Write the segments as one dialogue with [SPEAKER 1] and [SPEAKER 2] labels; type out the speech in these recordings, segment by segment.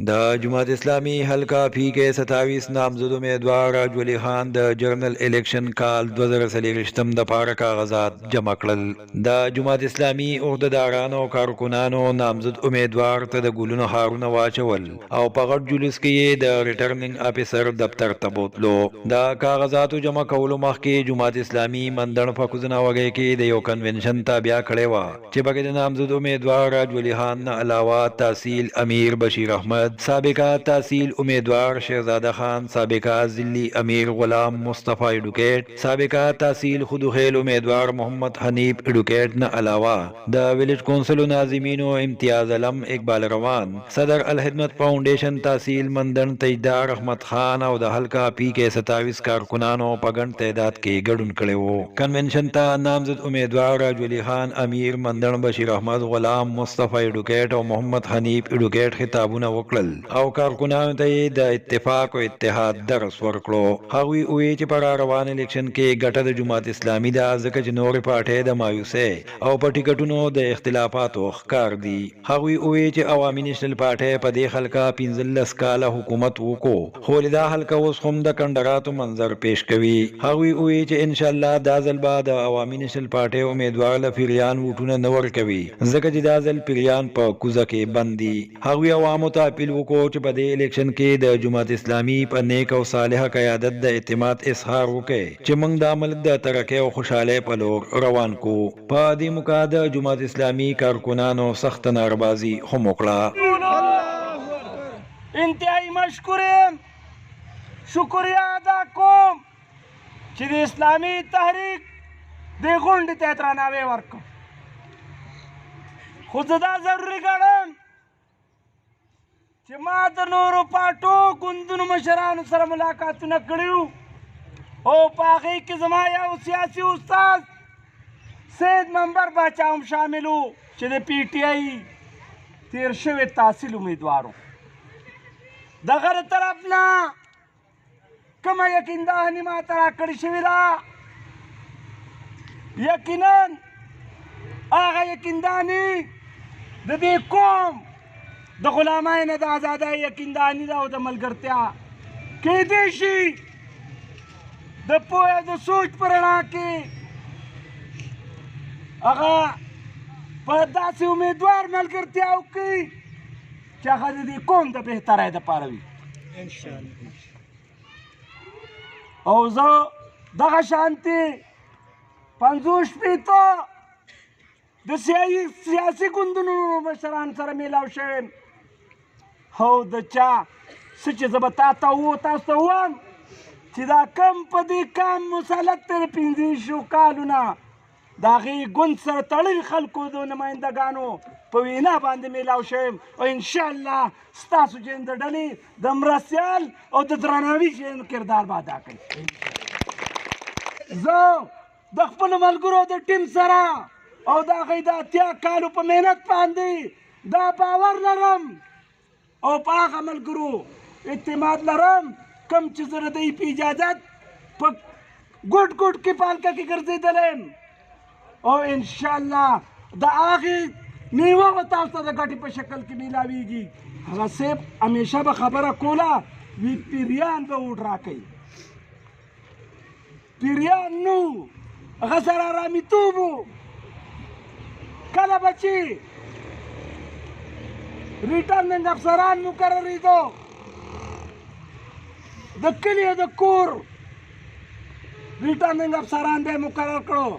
[SPEAKER 1] د جماعت اسلامی حلقہ پی کے 27 نامزد امیدوار راج ولی خان د جرنل الیکشن کال 2023 د پاره کاغذات جمع کړل. د جماعت اسلامی عہدیدارانو او کارکنانو نامزد امیدوار ته د ګلونو هارونه واچول او په غټ جلوس کې د ریټرننګ افیسر دفتر ته بوتلو. د کاغذاتو جمع کولو مخکې جماعت اسلامی مندن په کوزنا وګي کې د یو کنونشن تابع کړي و چې بګې د نامزد امیدوار راج ولی خان نه علاوه تحصیل امیر بشیر احمد، سابقہ تحصیل امیدوار شہزادہ خان، سابقہ ضلعی امیر غلام مصطفی ایڈوکیٹ، سابقہ تحصیل خدوخیل امیدوار محمد حنیف ایڈوکیٹ نه علاوه د ویلیج کونسل ناظمینو امتیاز علم اقبال روان، صدر الخدمت فاؤنڈیشن تحصیل مندن تیجدار احمد خان او د حلقہ پی کے 27 کارکنانو په ګڼ تعداد کې ګډون کړي وو. کنونشن ته نامزد امیدوار راج ولی خان امیر مندن بشیر احمد غلام مصطفی ایڈوکیٹ او محمد حنیف ایڈوکیٹ خطابونه وکړل او کارکنانو ته د اتفاق او اتحاد درس ورکړو. هغوی وی چې پر روان الیکشن کې ګټه د جماعت اسلامی د ځکه چې نور پارټۍ د مایوسه او په ټیکټونو د اختلافاتو ښکار دي. هغوی وی چې عوامي نېشنل پارټۍ په دې حلقه 15 کاله حکومت وکړو خو دا حلقه اوس هم د کندراتو منظر پیش کوي. هغوی وی چې ان شاء الله دا ځل به د عوامي نېشنل پارټۍ امیدوار له پیریان ووټونه نه ورکوي ځکه چې دا ځل پیریان په کوزه کې بندي. هغوی عوامو ته اپیل وکړو چې په دې الیکشن کې د جماعت اسلامی په نیک او صالحه قیادت د اعتماد اظهار وکړي چې موږ د ملک د ترقۍ او خوشحالۍ په لور روان کو. په دې موقع د جماعت اسلامی کارکنانو سخت ناربازي هم وکړه.
[SPEAKER 2] انتهایی مشکور یم، شکریه ادا کوم چې د اسلامي تحریک دې غونډې ته درناوی ورکړم. خو زه دا ضروري ګڼم چې ما د نورو پارټو ګوندونو مشرانو سره ملاقاتونه کړي وو او په هغې کې زما یو سیاسي استاد سید منبر باچا هم شامل و چې د پی ټي آی تیر شوی تحصیل امیدوار و. د هغه د طرف نه کومه یقیندهاني ما ته راکړې شوې ده، یقینا هغه یقیندهاني د دې قوم د غلامۍ نه د ازادۍ یقیندهاني ده او د ملګرتیا کیدی شي د پوهې د سوچ په رڼا کې هغه په داسې امیدوار ملګرتیا وکړي چې هغه د دې قوم د بهترۍ دپاره وي او زه دغه شانتې 50 د سیاسي ګوندونو مشران سره میلاو شویم او د چا څه چې زه به تاسو ته ووایم چې دا کم په دې کام مسلط دی د 15 کالونه د هغې ګوند سره تړلي خلکو د نمایندګانو په وینا باندې میلاو شویم او انشاءالله ستاسو چې د ډلې د مرستیال او د درناوي کردار به ادا کوي. زه د خپلو ملګرو د ټیم سره او د هغې د 80 کالو په محنت باندې دا باور لرم او په هغه ملګرو اعتماد لرم کوم چې زه د دوی په اجازت په ګوټ ګوټ کې پالکه کې ګرځېدلی یم او انشاءالله د هغې میوه به تاسو ته د ګټې په شکل کې میلاویږي. هغه صاحب همیشه به خبره کوله وی پیریان به ووټ راکوي، پیریان نو هغه سره رامیتوب و. کله به چې ریټرننګ افسران مقررېدو د کلي او د کور ریټرننګ افسران به یې مقرر کړو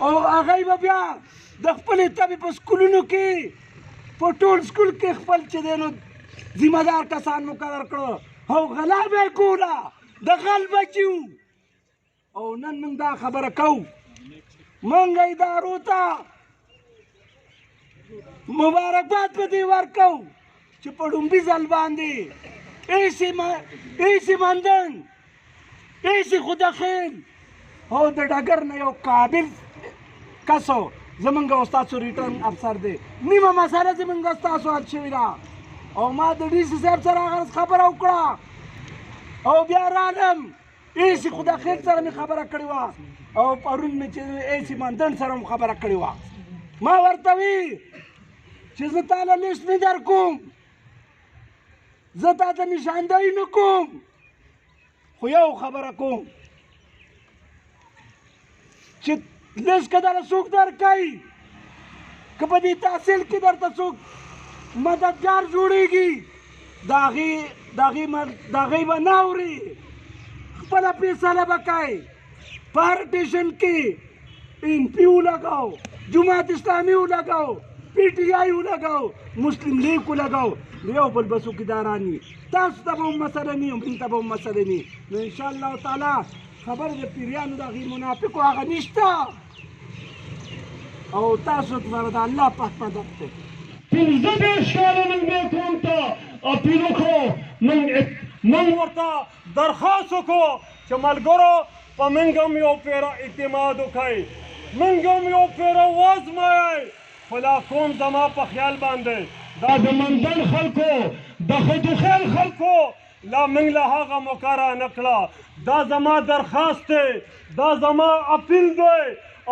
[SPEAKER 2] او هغوی به بیا د خپلې طبې په سکولونو کې په ټول سکول کې خپل چې دی نو ذمه دار کسان مقرر کړو او غلا به یې کوله د غل بچي وو. او نن موږ دا خبره کوو موږ ادارو ته مبارکباد په دې ورکوو چې په ډومبي ځل باندې ایسي مندن ایسي خودخیل او د ډګر نه یو قابل کس و زمونږ او ستاسو ریټرن افسر دی. نیمه مسله زمونږ او ستاسو حل شوې ده او ما د ډي سي صاحب سره هغه خبره وکړه او بیا رالم ایسي خودخیل سره مې خبره کړې وه او پرون مې چې ایسي مندن سره هم خبره کړې وه ما ورته وي چې زه تاله لیست نه در کوم، زه تا ته نشاندهی نه کوم، خو یو خبره کوم چې لیست که دله څوک درکوي که په دې تحصیل کې درته څوک مددګار جوړېږي د هغې به نه اوري، خپله فیصله به کوي. پارټیشن کې NP ولګاو، جماعت اسلامي ولګاو، PTI ولګاو، مسلم لیگ ولګاو، د یو بل به څوکیداران وي. تاسو ته به هم مسله نه وي، موږ ته به هم مسله نه وي. نو انشاءالله تعالی خبره د پیریانو د هغې منافقو هغه نشته، او تاسو سره د الله پاک مدد دی.
[SPEAKER 3] پنځه دېرش کاله موږ دې قوم ته اپیل وکړو، موږ ورته درخواست وکړو چې ملګرو په موږ هم یو پیره اعتماد وکړئ، موږ هم یو پیره وازمایئ. خو لا قوم زما په خیال باندې دا د منځن خلکو د خدوخیل خلکو لا موږ له هغه موقع را نه کړه. دا زما درخواست دی، دا زما اپیل دی،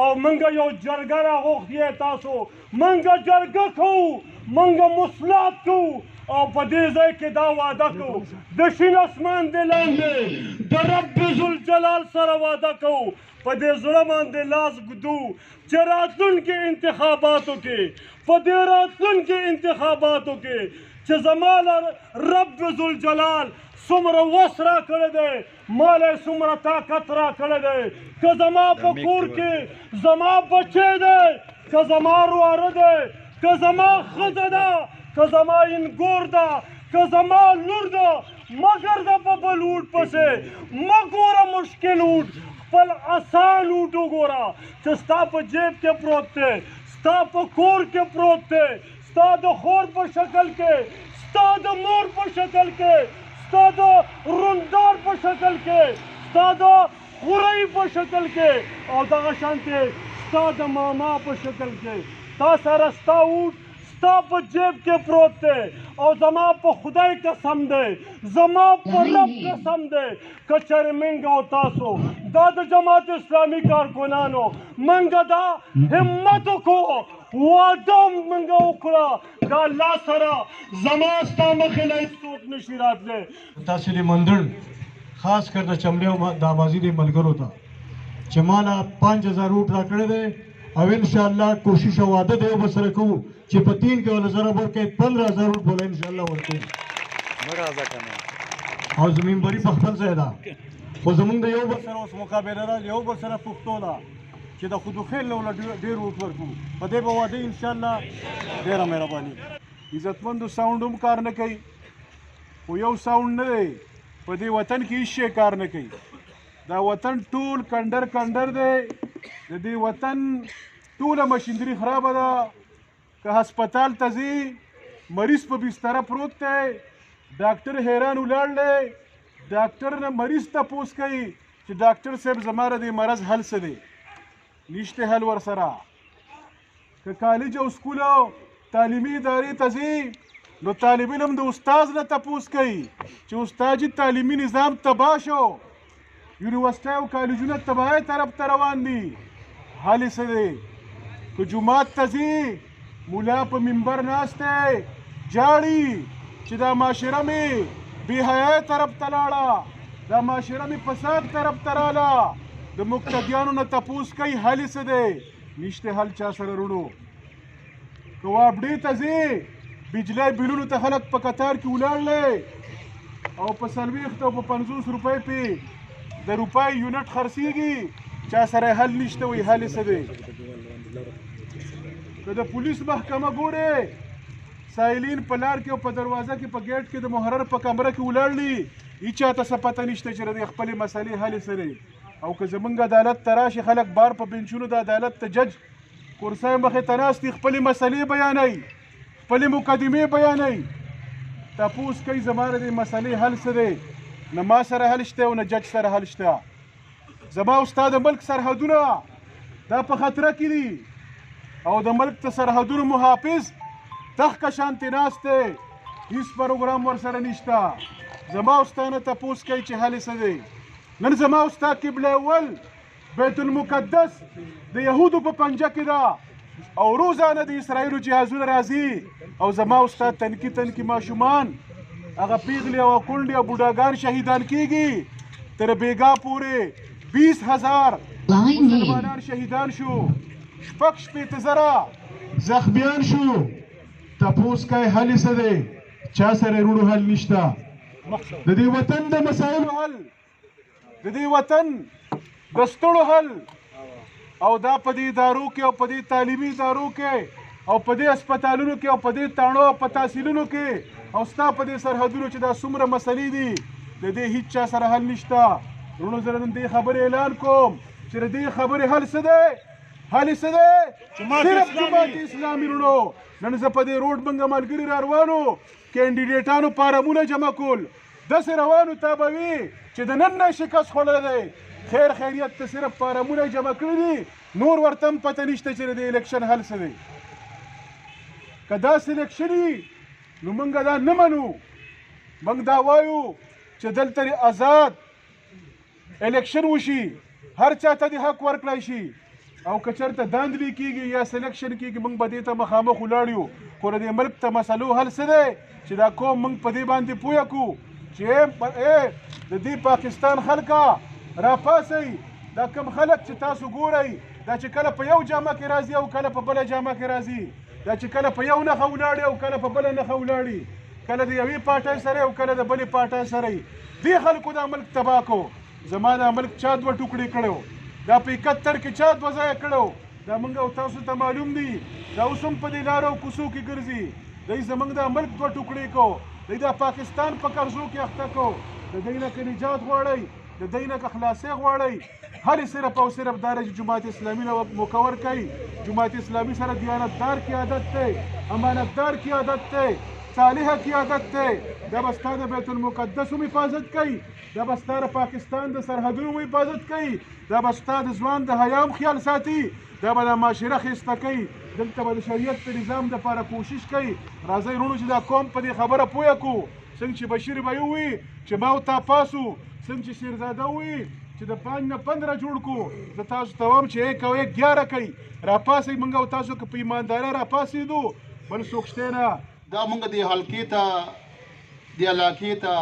[SPEAKER 3] او موږ یو جرګه راغوښتې تاسو، موږ جرګه کوو، موږ مصلحت کوو، او په دې ځای کې دا وعده کوو د شین اسمان د لاندې د رب ذوالجلال سره وعده کوو، په دې زړه باندې لاس ږدو چې راتلونکي انتخاباتو کې، په دې راتلونکي انتخاباتو کې چې زما رب ذوالجلال څومره وس را کړی دی، ما له څومره طاقت را کړی دی، که زما په کور کې زما بچی دی، که زما رواره دی، که زما ښځه ده، که زما انګور ده، که زما لور ده، مه ګرځه په بل اوټ پسې، مه ګوره مشکل اوټ، خپل اسان اوټ وګوره چې ستا په جیب کې پروت دی، ستا په کور کې پروت دی، ستا د خور په شکل کې، ستا د مور په شکل کې، ستا د روندار په شکل کې، ستا د خورۍ په شکل کې، او دغه شانتې ستا د ماما په شکل کې. تا سره ستا اوټ ستا په جیب کې پروت دی، او زما په خدای قسم دی، زما په رب قسم دی که چېرې موږ او تاسو دا د جماعت اسلامي کارکنانو موږ دا همت وکړو، واده موږ وکړه د الله سره، زما ستا مخې له هېڅوک نشي راتلی.
[SPEAKER 4] تاسې د مندړ خاص کر د چمړې او د آبازي د ملګرو ته چې ما له 5000 روټ را کړی دی، او انشاءالله کوشش او وعده دی به سره کوو چې په 3 کې ول زره ورکړئ 15000 روټ بوله انشاءالله ورکوو. او زمین بری په خپل ځای ده، خو زمونږ د یو بل سره اوس مقابله ده، یو بل سره پښتو ده چې د خودوخیل نه ول ډېر روټ ورکوو. په دې به وعده انشاءالله ډېره مهرباني.
[SPEAKER 5] عزتمندو ساوند هم کار نه کوي، خو یو ساوند نه دی په دې وطن کې هېڅ شی کار نه کوي. دا وطن ټول کنډر دی، د دې وطن ټوله مشینري خرابه ده. که هسپتال ته ځي مریض په بستره پروت دی، ډاکټر حیران ولاړ دی، ډاکټر نه مریض تپوس کوي چې ډاکټر صاحب زما د دې مرض حل څه دی، نشته حل ورسره. که کالج او سکول او تعلیمي ادارې ته ځي نو طالب علم د استاد نه تپوس کوي چې استاد تعلیمي نظام تباه شو، یونیورسټۍ او کالجونه تباهۍ طرف ته روان دي، حل یې څه دی؟ که جومات ته ځي مولا په منبر ناست دی جاړي چې دا معاشره مې بې حیایۍ طرف ته لاړه، دا معاشره مې فساد طرف ته راله، د مقتدیانو نه تپوس کوي حل یې څه دی؟ نشته حل چا سره وروڼو. که وابډې ته ځي بجلی بلونو ته خلک په قطار کې ولاړ دی، او په 40 او په 50 روپۍ پې د روپۍ یونټ خرڅېږي، چا سره حل نشته، وایي حل یې څه دی؟ که د پولیس محکمه ګورې سایلین په لار کې او په دروازه کې په ګیټ کې د محرر په کمره کې ولاړ دي، هېچا ته څه پته نشته چې د خپلې مسلې حل یې څه دی. او که زمونږ عدالت ته راشي خلک بار په بنچونو د عدالت ته جج کرسۍ مخې ته ناست دي، خپلې مسلې بیانوي، خپلې مقدمې بیانوي، تپوس کوي زما د دې مسلې حل څه دی؟ نه ما سره حل شته او نه جج سره حل شته. زما او ستا د ملک سرحدونه دا په خطره کې دي، او د ملک د سرحدونو محافظ تخته شانتې ناست دی، هېڅ پروګرام ورسره نشته. زما او ستا نه تپوس کوي چې حل یې څه دی؟ نن زما او ستا قبله اول بیت المقدس د یهودو په پنجه کې ده، او روزانه د اسرائیلو جهازونه راځي او زما استاد تنکي ماشومان هغه پیغلې او کونډې او بوډاګان شهیدان کیږي تر بیګا پورې 20,000 مسلمانان شهیدان شو 6 زره
[SPEAKER 4] زخمیان شو. تپوس کوي حل څه دی؟ چا سره روړو حل نشته. د دې وطن د مسایلو
[SPEAKER 5] حل د دې وطن د ستړو حل او دا په دې ادارو کې او په دې تعلیمي ادارو کې او په دې هسپتالونو کې او په دې تاڼو او په تحصیلونو کې او ستا په دې سرحدونو چې دا څومره مسلې دي د دې هیڅ چا سره حل نشته. وروڼو زه نن دې خبرې اعلان کوم چې د دې خبرې حل څه دی؟ حل څه دی؟ صرف جماعت اسلامي. وروڼو نن زه په دې روډ باندې ملګري را روانو کینډیډیټانو فارمونه جمع کول داسې روانو تا به وي چې د نن نه شکست خوړلی دی. خیر خیریت ته صرف فارمونه جمع کړي دي نور ورته هم پته نشته چې د الیکشن حل څه دی. که داسې الیکشن وي نو موږ دا نه منو. موږ دا وایو چې دلته آزاد الیکشن وشي هر چا ته د حق ورکړی شي او که چېرته داندلي کېږي یا سلیکشن کېږي موږ به دې ته مخامخ ولاړ یو. خو د دې ملک ته مسلو حل څه دی چې دا قوم موږ په دې باندې پوه کړو چې د دې پاکستان خلکه راپاسئ. دا کم خلک چې تاسو ګورئ دا چې کله په یو جامه کې راځي او کله په بله جامه کې راځي دا چې کله په یو نښه ولاړي او کله په بله نښه ولاړي کله د یوې پارټۍ سره او کله د بلې پارټۍ سره دې خلکو دا ملک تباه کړو. زما دا ملک چا 2 ټوکړې کړو دا په 71 کې چا 2 ځایه کړو دا موږ او تاسو ته معلوم دي. دا اوس هم په دې لارو او کوڅو کې ګرځي دوی زموږ دا ملک 2 ټوکړې کړو دوی دا پاکستان په قبضو کې اخته کړو. د دوی نه که نجات غواړئ د دوی نه که خلاصۍ غواړئ هر صرف او صرف دا چې جماعت اسلامي نه مکور کوي. جماعت اسلامي سره دیانتدار قیادت دی امانتدار قیادت دی صالحه قیادت دی. دا به ستا د بیت المقدس هم حفاظت کوي دا به ستا د پاکستان د سرحدونو هم حفاظت کوي دا به ستا د ځوان د حیا هم خیال ساتي دا به د معاشره ښایسته کوي. دلته به د شریعت د نظام دپاره کوشش کوي. راځئ وروڼو چې دا قوم په دې خبره پوه کړو. څنګه چې بشیر به ووایي چې ما او تا پاسو څنګه چې شیرزاده ووایي چې د 5 نه 15 جوړ کړو زه تاسو ته وایم چې 1 او 1 11 کوي. راپاسئ موږ او تاسو که په ایماندارۍ راپاڅېدو بل څوک شته نه.
[SPEAKER 6] دا موږ د حلقې ته د علاقې ته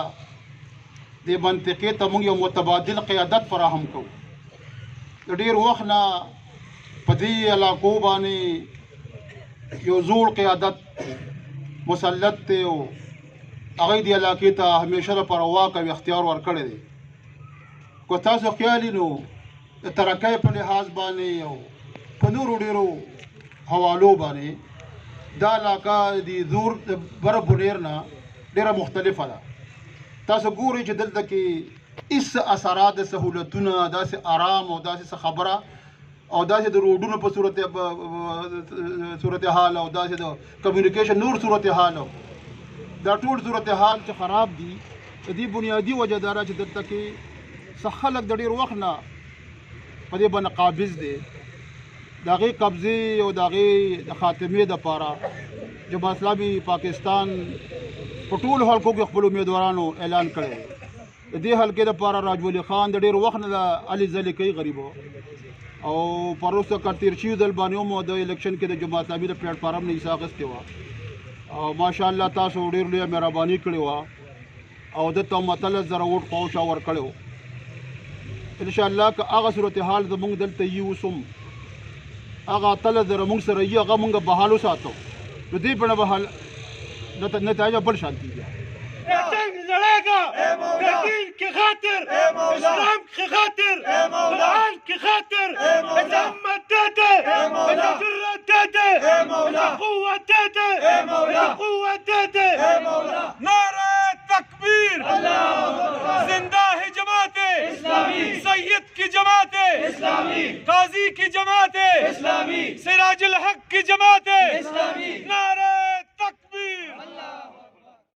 [SPEAKER 6] د منطقې ته موږ یو متبادل قیادت فراهم کوو. د ډېر وخت نه په دې علاقو باندې یو زوړ قیادت مسلط دی او هغه د علاقې ته همیشه لپاره واک او اختیار ورکړی دی. که تاسو خیال نو د ترقۍ په لحاظ باندې او په نورو ډېرو حوالو باندې دا علاقه د زور د بره بونیر نه ډېره مختلفه ده. تاسو ګورئ چې دلته کې هېڅ اثرات سهولتونه داسې آرام او داسې خبره او داسې د روډونو په صورتحال او داسې د کمیونیکیشن نور صورتحال دا ټول صورتحال چې خراب دي د دې بنیادي وجه دا ده چې دلته کې څه خلک د ډېر وخت نه په دې باندې قابض دي. د هغې قبضې او د هغې د خاتمې دپاره جماعت اسلامي پاکستان په ټولو حلقو کې خپلو امیدوارانو اعلان کړی. د دې حلقې دپاره راج ولی خان د ډېر وخت نه د علي ځلې کوي غریبو او پروسته که تېر شوي ځل باندې هم د الیکشن کې د جماعت اسلامي د پلیټ فارم نه حصه اخیستې وه او ماشاءالله تاسو ډېر لویه مهرباني کړې وه او ده ته 13,000 ووټ خواوشا ورکړی و. انشاءالله که هغه صورتحال زموږ دلته یي اوس هم هغه 13,000 موږ سره یي هغه موږ بحال وساتو نو دې بڼه به نتایج بل شانتي دي.
[SPEAKER 3] جنگ لڑے گا دین کی خاطر اسلام کی خاطر قرآن کی خاطر عظمت دے دے جرأت دے دے قوت دے دے قوت دے دے. نعرہ تکبیر زندہ ہے جماعت اسلامی سید کی جماعت اسلامی قاضی کی جماعت اسلامی سراج الحق کی جماعت اسلامی. نعرہ